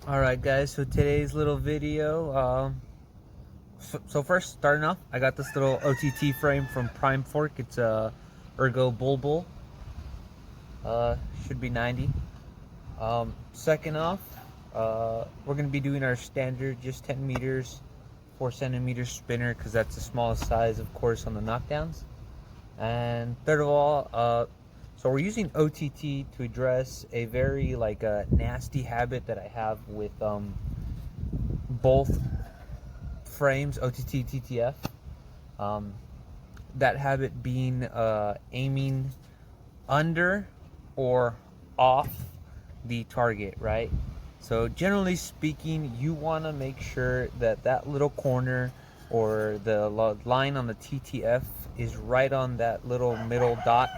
Alright guys, so today's little video, so first starting off, I got this little OTT frame from Prime Fork. It's a Ergo Bulbul, should be 90. Second off, we're going to be doing our standard, just 10 meters, 4 centimeter spinner, because that's the smallest size, of course, on the knockdowns. And third of all, so we're using OTT to address a very nasty habit that I have with both frames, OTT, TTF. That habit being aiming under or off the target, right? So generally speaking, you want to make sure that that little corner or the line on the TTF is right on that little middle dot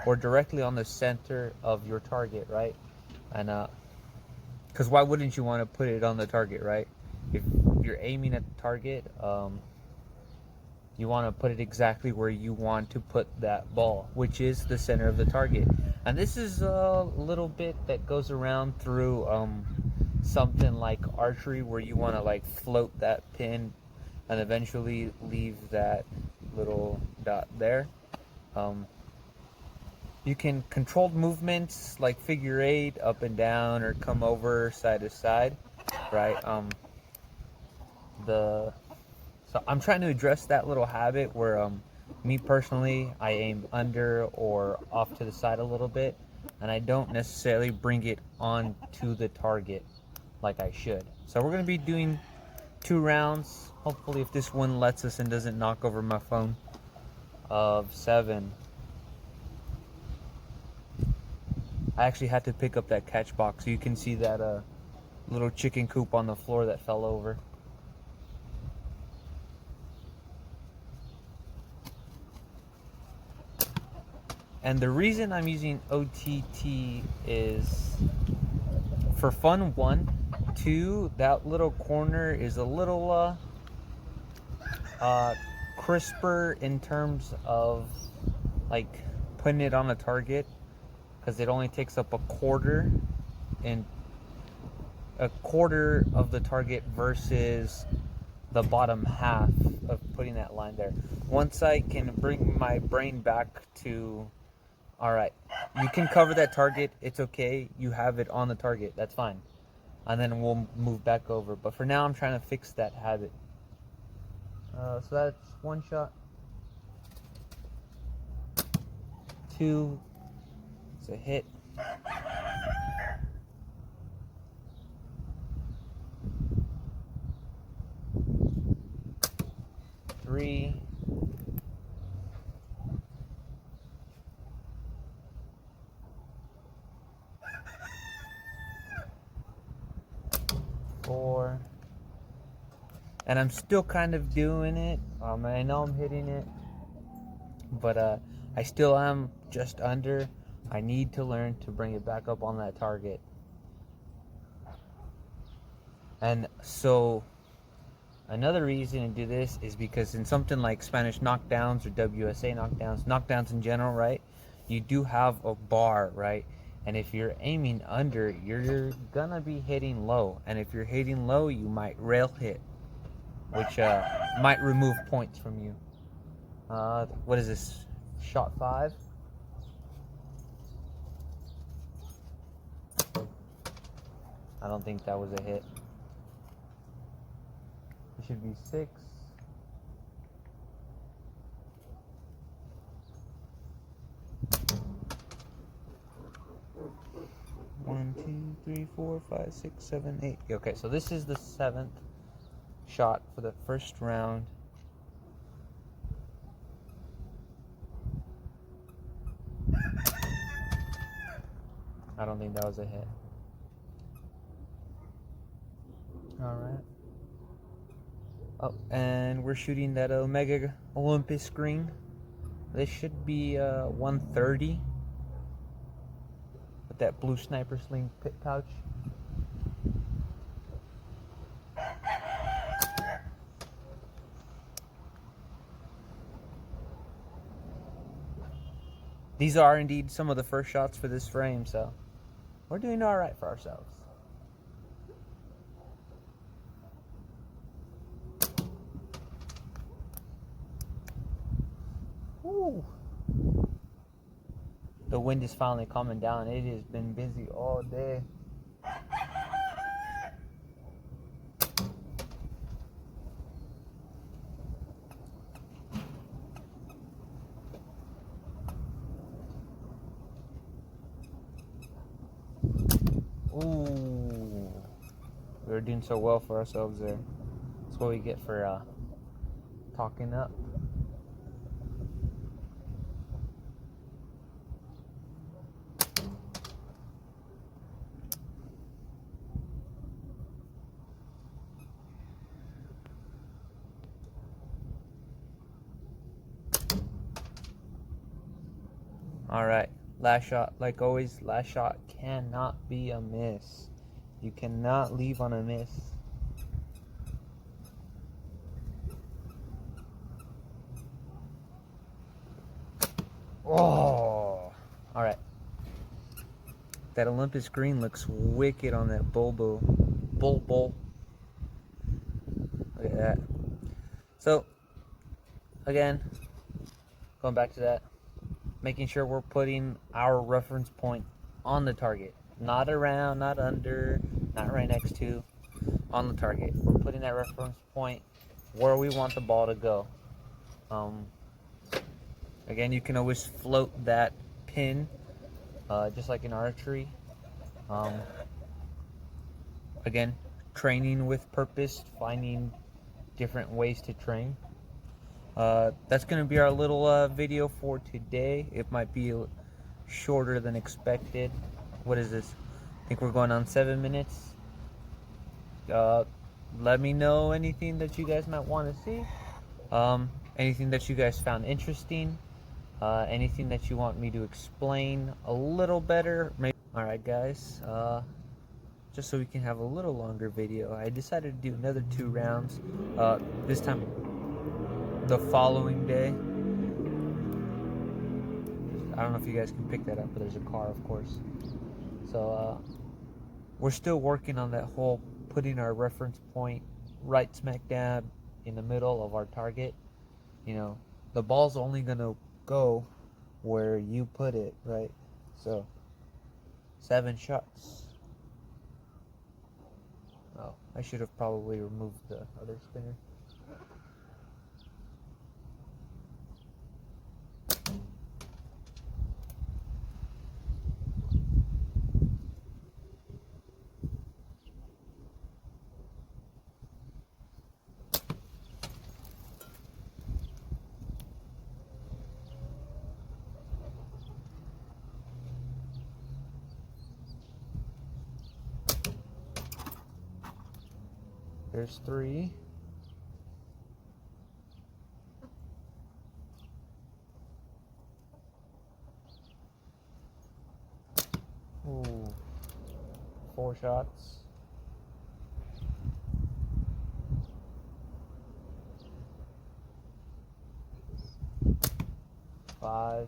or directly on the center of your target, right? And because why wouldn't you want to put it on the target, right? If you're aiming at the target, you want to put it exactly where you want to put that ball, which is the center of the target. And this is a little bit that goes around through something like archery, where you want to float that pin and eventually leave that little dot there. You can control movements like figure 8, up and down, or come over side to side, right? So I'm trying to address that little habit where me personally, I aim under or off to the side a little bit, and I don't necessarily bring it on to the target like I should. So we're going to be doing 2 rounds, hopefully, if this one lets us and doesn't knock over my phone, of 7. I actually had to pick up that catch box, so you can see that little chicken coop on the floor that fell over. And the reason I'm using OTT is for fun, 1. 2, that little corner is a little crisper in terms of putting it on a target, because it only takes up a quarter of the target versus the bottom half of putting that line there. Once I can bring my brain back to, all right, you can cover that target, it's okay, you have it on the target, that's fine, and then we'll move back over. But for now, I'm trying to fix that habit. So that's 1 shot. 2, it's a hit. 3, 4, and I'm still kind of doing it. I know I'm hitting it, but I still am just under. I need to learn to bring it back up on that target. And so another reason to do this is because in something like Spanish knockdowns or WSA knockdowns in general, right, you do have a bar, right? And if you're aiming under, you're gonna be hitting low. And if you're hitting low, you might rail hit, which might remove points from you. What is this? Shot 5? I don't think that was a hit. It should be 6. 1, 2, 3, 4, 5, 6, 7, 8. Okay, so this is the 7th shot for the first round. I don't think that was a hit. Alright. Oh, and we're shooting that Omega Olympus screen. This should be 130 with that blue sniper sling pit pouch. These are indeed some of the first shots for this frame, so we're doing alright for ourselves. Woo. The wind is finally calming down. It has been busy all day. Ooh, we were doing so well for ourselves there. That's what we get for talking up. All right, last shot. Like always, last shot cannot be a miss. You cannot leave on a miss. Oh, all right. That Olympus green looks wicked on that bulbo. Bulbo. Look at that. So, again, going back to that, making sure we're putting our reference point on the target. Not around, not under, not right next to, on the target. We're putting that reference point where we want the ball to go. Again, you can always float that pin, just like in archery. Again, training with purpose, finding different ways to train. That's going to be our little video for today. It might be shorter than expected. What is this? I think we're going on 7 minutes. Let me know anything that you guys might want to see. Anything that you guys found interesting. Anything that you want me to explain a little better. Maybe. Alright guys, just so we can have a little longer video, I decided to do another 2 rounds. This time the following day. I don't know if you guys can pick that up, but there's a car, of course. So we're still working on that whole putting our reference point right smack dab in the middle of our target. You know, the ball's only gonna go where you put it, right? So 7 shots. Oh, I should have probably removed the other spinner. There's 3. Ooh, 4 shots. 5.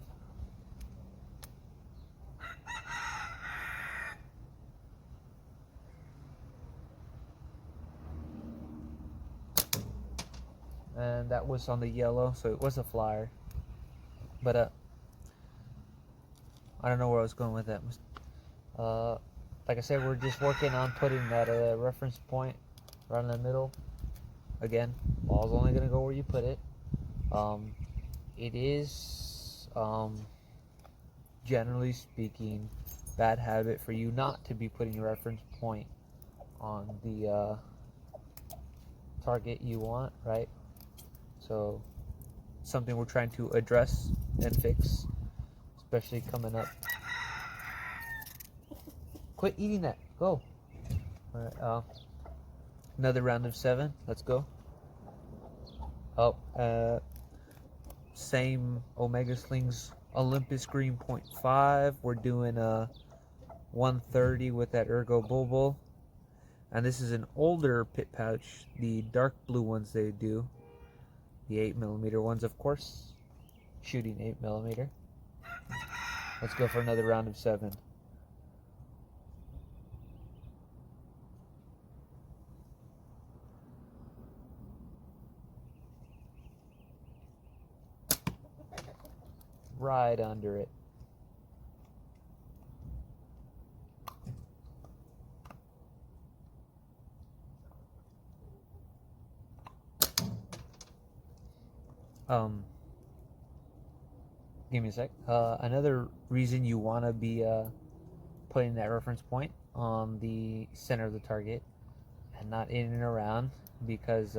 And that was on the yellow, so it was a flyer. But I don't know where I was going with that. Like I said, we're just working on putting that reference point right in the middle. Again, ball's only gonna go where you put it. It is, generally speaking, bad habit for you not to be putting your reference point on the target you want, right? So something we're trying to address and fix, especially coming up. Quit eating that. Go. All right. Another round of 7. Let's go. Oh, same Omega Slings Olympus Green .5. We're doing a 130 with that Ergo Bulbul. And this is an older pit pouch. The dark blue ones they do. The 8mm ones, of course. Shooting 8mm. Let's go for another round of 7. right under it. Give me a sec. Another reason you want to be putting that reference point on the center of the target and not in and around, because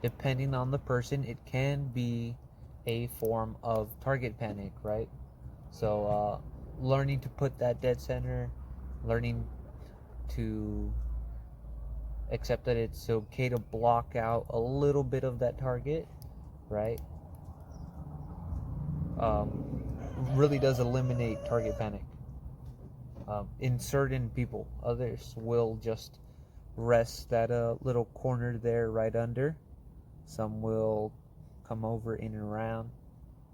depending on the person, it can be a form of target panic, right? So learning to put that dead center, learning to accept that it's okay to block out a little bit of that target, right? Really does eliminate target panic. In certain people, others will just rest that little corner there right under. Some will come over in and around.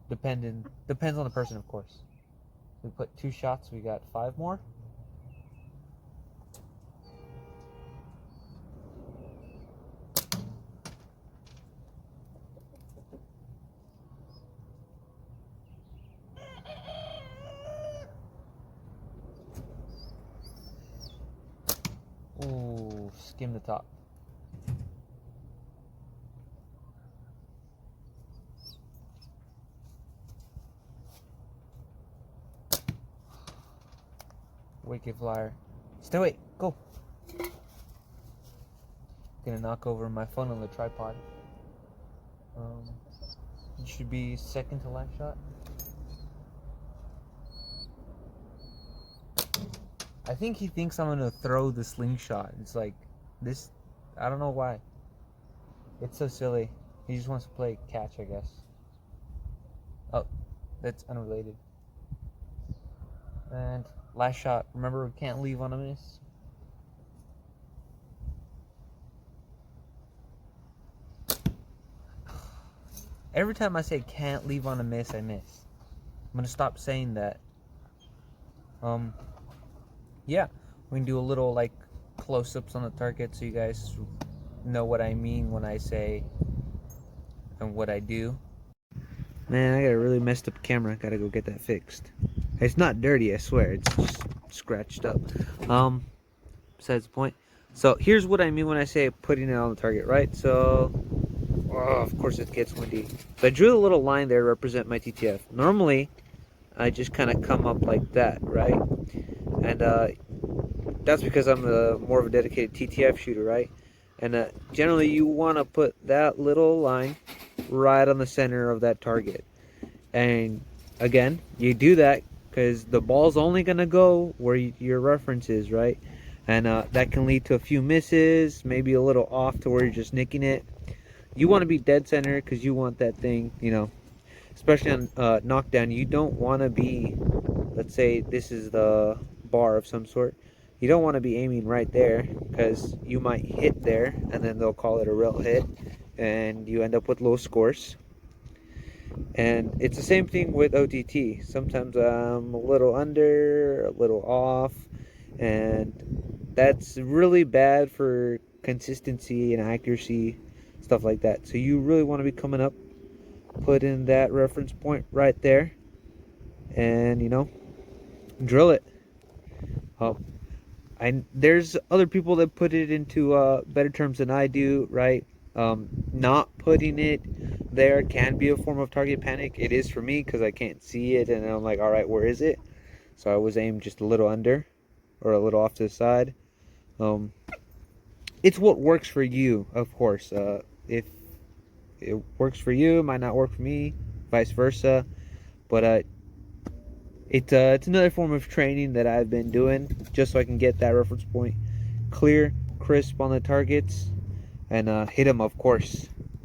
Depends on the person, of course. We put 2 shots, we got 5 more. Ooh, skim the top. Wicked flyer. Stay away, go. Gonna knock over my phone on the tripod. It should be second to last shot. I think he thinks I'm gonna throw the slingshot. It's like this. I don't know why. It's so silly. He just wants to play catch, I guess. Oh, that's unrelated. And last shot. Remember, we can't leave on a miss. Every time I say can't leave on a miss, I miss. I'm gonna stop saying that. Yeah, we can do a little like close-ups on the target so you guys know what I mean when I say and what I do. Man, I got a really messed up camera. Gotta go get that fixed. It's not dirty, I swear. It's just scratched up. Besides the point. So here's what I mean when I say putting it on the target, right? So, of course it gets windy. So I drew a little line there to represent my TTF. Normally, I just kind of come up like that, right? And that's because I'm more of a dedicated TTF shooter, right? And generally you want to put that little line right on the center of that target. And again, you do that because the ball's only going to go where your reference is, right? And that can lead to a few misses, maybe a little off to where you're just nicking it. You want to be dead center because you want that thing, you know, especially on knockdown. You don't want to be, let's say this is the bar of some sort. You don't want to be aiming right there because you might hit there and then they'll call it a real hit and you end up with low scores. And it's the same thing with OTT. Sometimes I'm a little under, a little off, and that's really bad for consistency and accuracy, stuff like that. So you really want to be coming up, put in that reference point right there, and you know, drill it. There's other people that put it into better terms than I do, right? Not putting it there can be a form of target panic. It is for me because I can't see it, and I'm like, all right, where is it? So I was aimed just a little under or a little off to the side. It's what works for you, of course. If it works for you, it might not work for me, vice versa. But it's another form of training that I've been doing just so I can get that reference point clear, crisp on the targets, and hit them, of course.